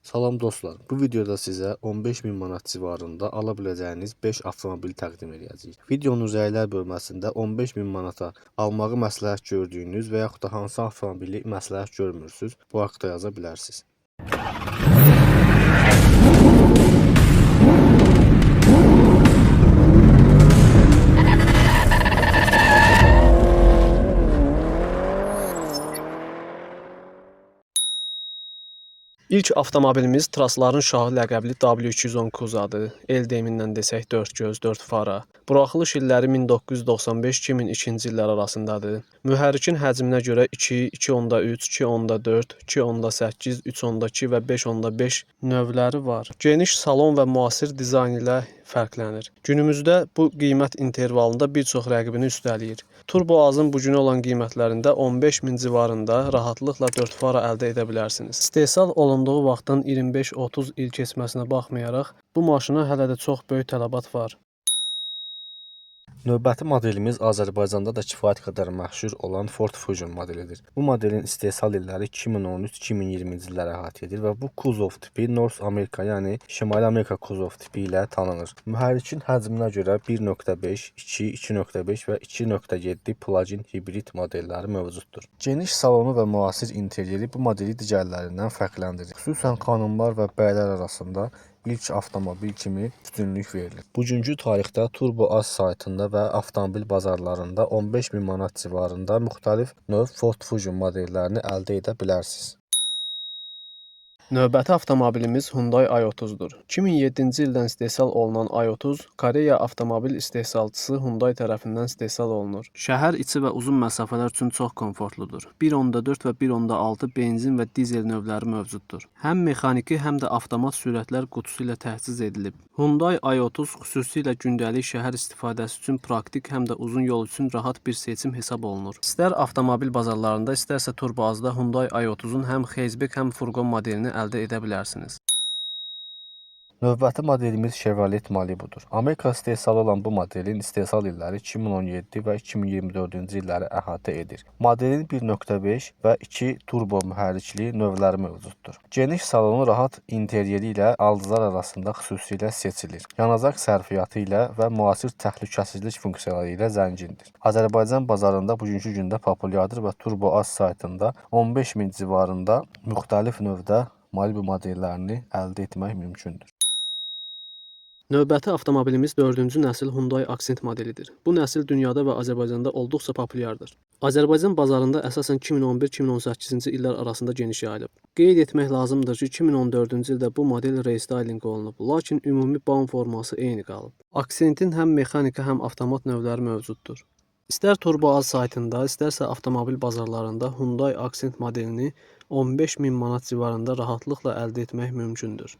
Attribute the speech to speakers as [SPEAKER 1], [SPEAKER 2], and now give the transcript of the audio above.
[SPEAKER 1] Salam dostlar, bu videoda sizə 15.000 manat civarında ala biləcəyiniz 5 avtomobil təqdim edəcəyik. Videonun rəylər bölməsində 15.000 manata almağı məsləhət gördüyünüz və yaxud da hansı avtomobili məsləhət görmürsünüz, bu haqqda yaza bilərsiniz.
[SPEAKER 2] İlk avtomobilimiz Trasların şahı ləqəbli W210 Kuzadır. LDM-indən desək 4 göz, 4 fara. Buraxılış illəri 1995-2002-ci illər arasındadır. Mühərrikin həcminə görə 2, 2.3, 2.4, 2.8, 3.2 və 5.5 növləri var. Geniş salon və müasir dizayn ilə fərqlənir. Günümüzdə bu qiymət intervalında bir çox rəqibini üstələyir. Turbo Azın bugünə olan qiymətlərində 15.000 civarında rahatlıqla 4 fara əldə edə bilərsiniz. İstehsal olunduğu vaxtdan 25-30 il keçməsinə baxmayaraq, bu maşına hələ də çox böyük tələbat var.
[SPEAKER 1] Növbəti modelimiz Azərbaycanda da kifayət qədər məşhur olan Ford Fusion modelidir. Bu modelin istehsal illəri 2013-2020-ci illəri əhatə edir və bu kuzov tipi North Amerika, yəni Şimali Amerika kuzov tipi ilə tanınır. Mühərrikin həcminə görə 1.5, 2, 2.5 və 2.7 plug-in hibrid modelləri mövcuddur. Geniş salonu və müasir interyeri bu modeli digərlərindən fərqləndirir. Xüsusən xanımlar və bəylər arasında ilk avtomobil kimi üstünlük verilir. Bugünkü tarixdə Turbo Az saytında və avtomobil bazarlarında 15.000 manat civarında müxtəlif növ Ford Fusion modellərini əldə edə bilərsiniz.
[SPEAKER 2] Növbəti avtomobilimiz Hyundai i30-dur. 2007-ci ildən istehsal olunan i30 Koreya avtomobil istehsalçısı Hyundai tərəfindən istehsal olunur. Şəhər içi və uzun məsafələr üçün çox komfortludur. 1.4 və 1.6 benzin və dizel növləri mövcuddur. Həm mexaniki, həm də avtomat sürətlər qutusu ilə təchiz edilib. Hyundai i30 xüsusilə gündəlik şəhər istifadəsi üçün praktik, həm də uzun yol üçün rahat bir seçim hesab olunur. İstər avtomobil bazarlarında, istərsə Turbo Azda Hyundai i30-un həm hatchback, həm furqon modelini əldə edə bilərsiniz.
[SPEAKER 1] Növbəti modelimiz Chevrolet Malibu'dur. Amerika istehsalı olan bu modelin istehsal illəri 2017 və 2024-cü illəri əhatə edir. Modelin 1.5 və 2 turbo mühərrikli növləri mövcuddur. Geniş salonu rahat interyeri ilə alıcılar arasında xüsusilə seçilir. Yanacaq sərfiyyatı ilə və müasir təhlükəsizlik funksiyaları ilə zəngindir. Azərbaycan bazarında bugünkü gündə populyardır və Turbo Az saytında 15.000 civarında müxtəlif növdə Malibu modellərini əldə etmək mümkündür.
[SPEAKER 2] Növbəti avtomobilimiz 4-cü nəsil Hyundai Accent modelidir. Bu nəsil dünyada və Azərbaycanda olduqca populyardır. Azərbaycan bazarında əsasən 2011-2018-ci illər arasında geniş yayılıb. Qeyd etmək lazımdır ki, 2014-cü ildə bu model restyling olunub, lakin ümumi bam forması eyni qalıb. Accentin həm mexaniki, həm avtomat növləri mövcuddur. İstər Turbo Az saytında, istərsə avtomobil bazarlarında Hyundai Accent modelini 15.000 manat civarında rahatlıqla əldə etmək mümkündür.